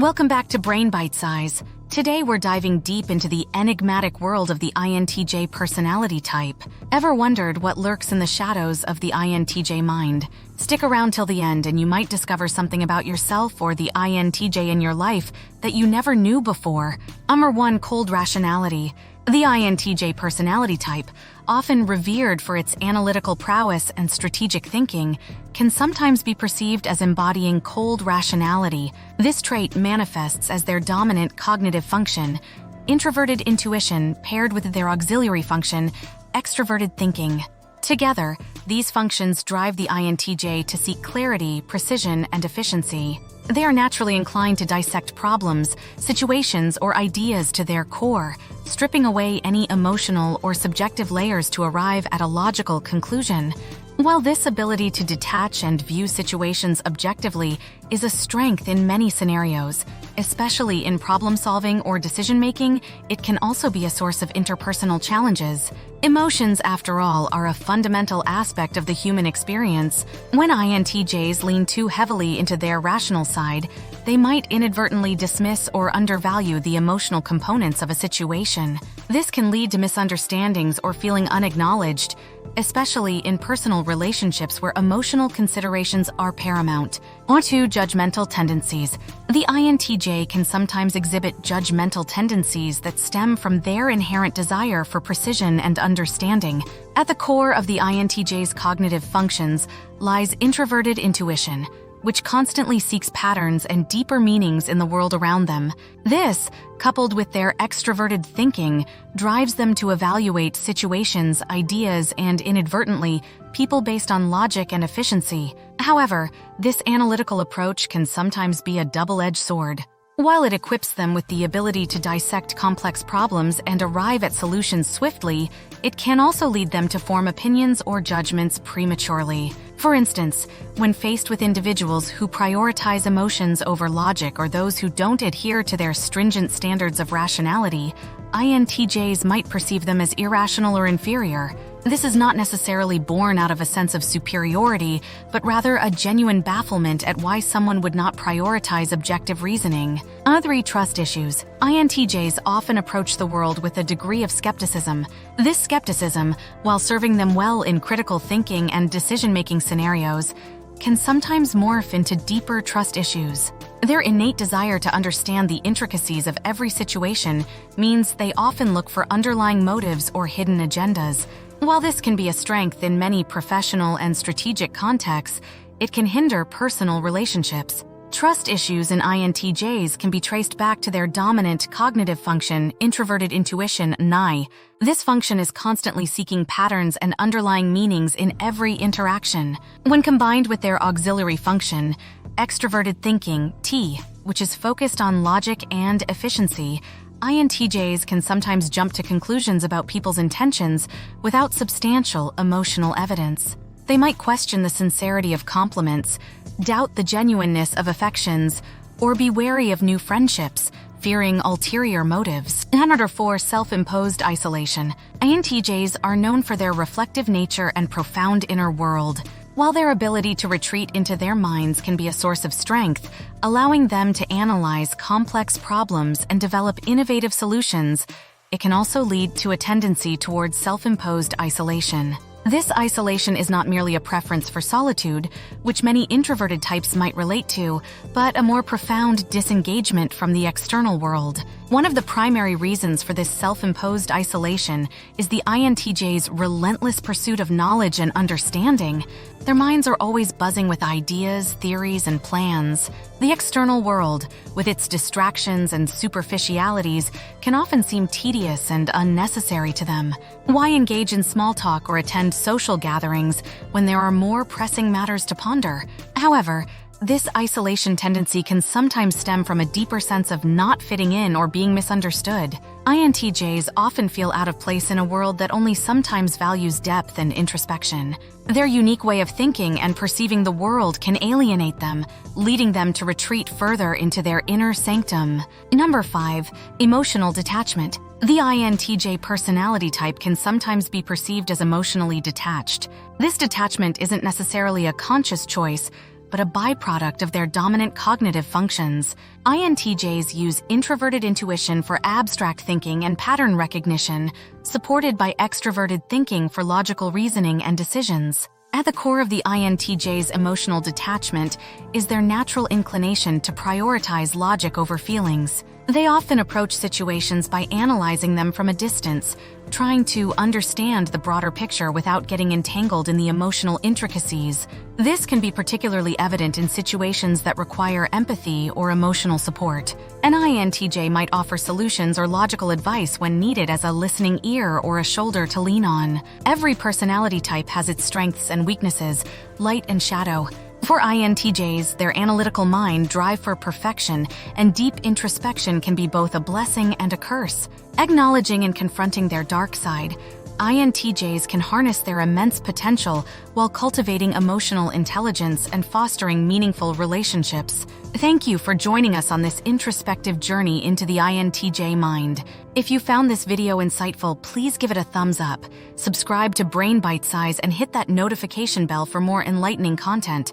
Welcome back to Brain Bitesize. Today we're diving deep into the enigmatic world of the INTJ personality type. Ever wondered what lurks in the shadows of the INTJ mind? Stick around till the end and you might discover something about yourself or the INTJ in your life that you never knew before. Number 1. Cold rationality. The INTJ personality type, often revered for its analytical prowess and strategic thinking, can sometimes be perceived as embodying cold rationality. This trait manifests as their dominant cognitive function, introverted intuition paired with their auxiliary function, extroverted thinking. Together, these functions drive the INTJ to seek clarity, precision, and efficiency. They are naturally inclined to dissect problems, situations, or ideas to their core, stripping away any emotional or subjective layers to arrive at a logical conclusion. While this ability to detach and view situations objectively is a strength in many scenarios, especially in problem-solving or decision-making, it can also be a source of interpersonal challenges. Emotions, after all, are a fundamental aspect of the human experience. When INTJs lean too heavily into their rational side, they might inadvertently dismiss or undervalue the emotional components of a situation. This can lead to misunderstandings or feeling unacknowledged, especially in personal relationships where emotional considerations are paramount. On to judgmental tendencies. The INTJ can sometimes exhibit judgmental tendencies that stem from their inherent desire for precision and understanding. At the core of the INTJ's cognitive functions lies introverted intuition, which constantly seeks patterns and deeper meanings in the world around them. This, coupled with their extroverted thinking, drives them to evaluate situations, ideas, and inadvertently, people based on logic and efficiency. However, this analytical approach can sometimes be a double-edged sword. While it equips them with the ability to dissect complex problems and arrive at solutions swiftly, it can also lead them to form opinions or judgments prematurely. For instance, when faced with individuals who prioritize emotions over logic or those who don't adhere to their stringent standards of rationality, INTJs might perceive them as irrational or inferior. This is not necessarily born out of a sense of superiority, but rather a genuine bafflement at why someone would not prioritize objective reasoning. Othery trust issues. INTJs often approach the world with a degree of skepticism. This skepticism, while serving them well in critical thinking and decision-making scenarios, can sometimes morph into deeper trust issues. Their innate desire to understand the intricacies of every situation means they often look for underlying motives or hidden agendas. While this can be a strength in many professional and strategic contexts, it can hinder personal relationships. Trust issues in INTJs can be traced back to their dominant cognitive function, introverted intuition, (INI). This function is constantly seeking patterns and underlying meanings in every interaction. When combined with their auxiliary function, extroverted thinking, (T), which is focused on logic and efficiency, INTJs can sometimes jump to conclusions about people's intentions without substantial emotional evidence. They might question the sincerity of compliments, doubt the genuineness of affections, or be wary of new friendships, fearing ulterior motives. Number 4. Self-imposed isolation. INTJs are known for their reflective nature and profound inner world. While their ability to retreat into their minds can be a source of strength, allowing them to analyze complex problems and develop innovative solutions, it can also lead to a tendency towards self-imposed isolation. This isolation is not merely a preference for solitude, which many introverted types might relate to, but a more profound disengagement from the external world. One of the primary reasons for this self-imposed isolation is the INTJ's relentless pursuit of knowledge and understanding. Their minds are always buzzing with ideas, theories, and plans. The external world, with its distractions and superficialities, can often seem tedious and unnecessary to them. Why engage in small talk or attend social gatherings when there are more pressing matters to ponder? However, this isolation tendency can sometimes stem from a deeper sense of not fitting in or being misunderstood. INTJs often feel out of place in a world that only sometimes values depth and introspection. Their unique way of thinking and perceiving the world can alienate them, leading them to retreat further into their inner sanctum. Number 5. Emotional detachment. The INTJ personality type can sometimes be perceived as emotionally detached. This detachment isn't necessarily a conscious choice, but a byproduct of their dominant cognitive functions. INTJs use introverted intuition for abstract thinking and pattern recognition, supported by extroverted thinking for logical reasoning and decisions. At the core of the INTJ's emotional detachment is their natural inclination to prioritize logic over feelings. They often approach situations by analyzing them from a distance, trying to understand the broader picture without getting entangled in the emotional intricacies. This can be particularly evident in situations that require empathy or emotional support. An INTJ might offer solutions or logical advice when needed as a listening ear or a shoulder to lean on. Every personality type has its strengths and weaknesses, light and shadow. For INTJs, their analytical mind drive for perfection and deep introspection can be both a blessing and a curse. Acknowledging and confronting their dark side, INTJs can harness their immense potential while cultivating emotional intelligence and fostering meaningful relationships. Thank you for joining us on this introspective journey into the INTJ mind. If you found this video insightful, please give it a thumbs up, subscribe to Brain Bitesize, and hit that notification bell for more enlightening content.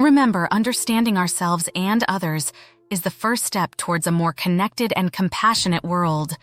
Remember, understanding ourselves and others is the first step towards a more connected and compassionate world.